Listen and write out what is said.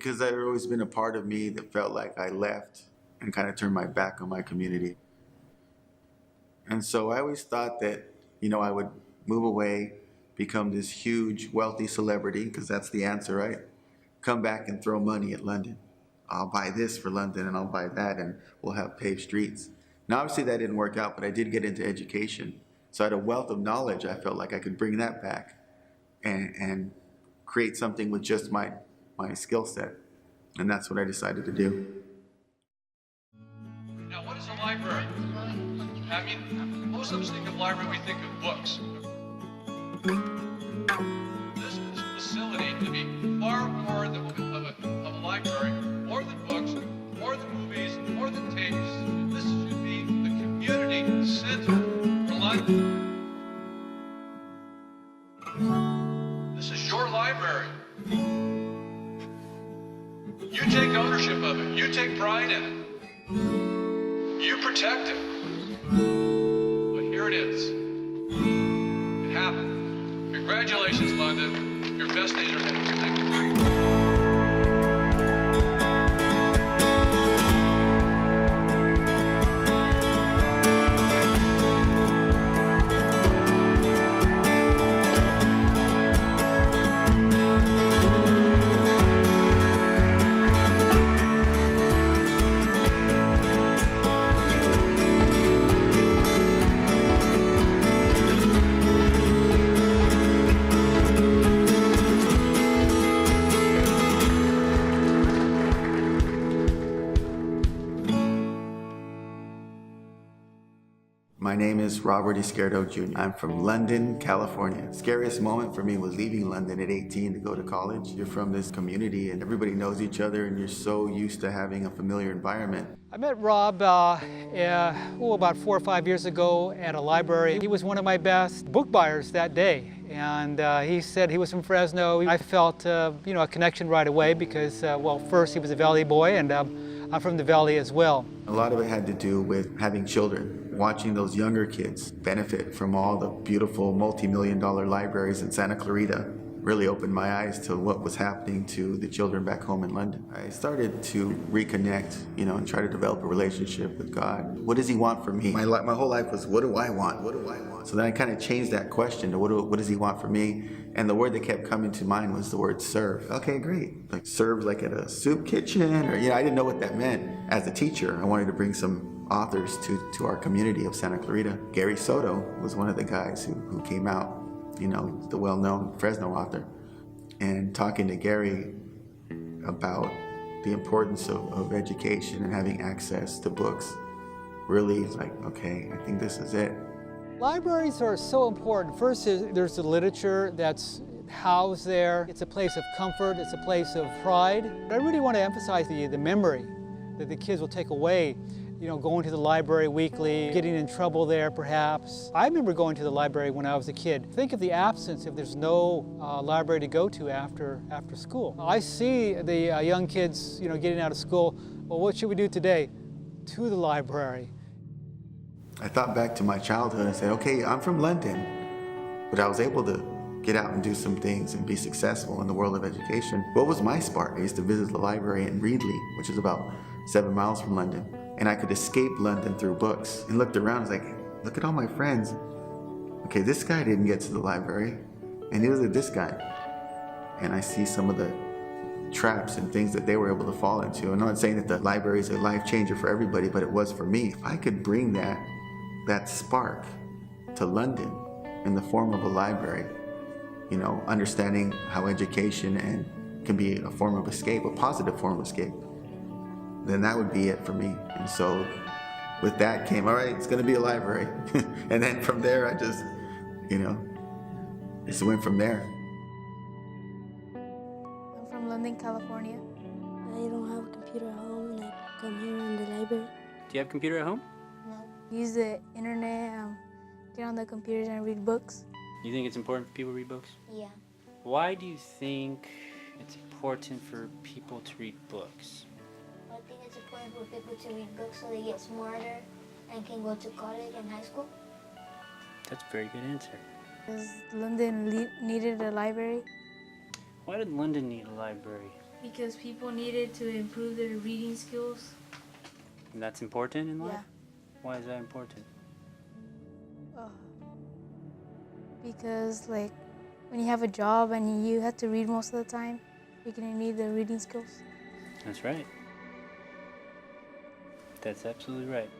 because there had always been a part of me that felt like I left and kind of turned my back on my community. And so I always thought that, I would move away, become this huge, wealthy celebrity, because that's the answer, right? Come back and throw money at London. I'll buy this for London and I'll buy that and we'll have paved streets. Now, obviously that didn't work out, but I did get into education. So I had a wealth of knowledge. I felt like I could bring that back and create something with just my skill set. And that's what I decided to do. Now, what is a library? I mean, most of us think of library, we think of books. This facility to be far more of a library, more than books, more than movies, more than tapes. This should be the community center for London. This is your library. You take ownership of it. You take pride in it. You protect it. But here it is. It happened. Congratulations, London. Your best days are ahead. Thank you. My name is Robert Izquierdo Jr. I'm from London, California. Scariest moment for me was leaving London at 18 to go to college. You're from this community and everybody knows each other and you're so used to having a familiar environment. I met Rob about 4 or 5 years ago at a library. He was one of my best book buyers that day. And he said he was from Fresno. I felt a connection right away because, well, first he was a Valley boy and I'm from the Valley as well. A lot of it had to do with having children, watching those younger kids benefit from all the beautiful multi-million-dollar libraries in Santa Clarita really opened my eyes to what was happening to the children back home in London. I started to reconnect, and try to develop a relationship with God. What does He want from me? My whole life was, what do I want? What do I want? So then I kind of changed that question to what does He want from me? And the word that kept coming to mind was the word serve. Okay, great. Like serve like at a soup kitchen or, I didn't know what that meant. As a teacher, I wanted to bring some authors to our community of Santa Clarita. Gary Soto was one of the guys who came out, the well-known Fresno author. And talking to Gary about the importance of education and having access to books, really like, okay, I think this is it. Libraries are so important. First, there's the literature that's housed there. It's a place of comfort. It's a place of pride. But I really want to emphasize the memory that the kids will take away, going to the library weekly, getting in trouble there perhaps. I remember going to the library when I was a kid. Think of the absence if there's no library to go to after school. I see the young kids, getting out of school. Well, what should we do today? To the library. I thought back to my childhood and said, okay, I'm from London, but I was able to get out and do some things and be successful in the world of education. What was my spark? I used to visit the library in Reedley, which is about 7 miles from London. And I could escape London through books. And looked around, I was like, look at all my friends. Okay, this guy didn't get to the library, and neither did this guy. And I see some of the traps and things that they were able to fall into. I'm not saying that the library is a life changer for everybody, but it was for me. If I could bring that spark to London in the form of a library, understanding how education can be a form of escape, a positive form of escape, then that would be it for me. And so with that came, all right, it's gonna be a library. And then from there, I just went from there. I'm from London, California. I don't have a computer at home and I come here in the library. Do you have a computer at home? No. Use the internet, get on the computers and read books. You think it's important for people to read books? Yeah. Why do you think it's important for people to read books? I think it's important for people to read books so they get smarter and can go to college and high school. That's a very good answer. Because London needed a library. Why did London need a library? Because people needed to improve their reading skills. And that's important in life? Yeah. Why is that important? Because like when you have a job and you have to read most of the time, you're gonna need the reading skills. That's right. That's absolutely right.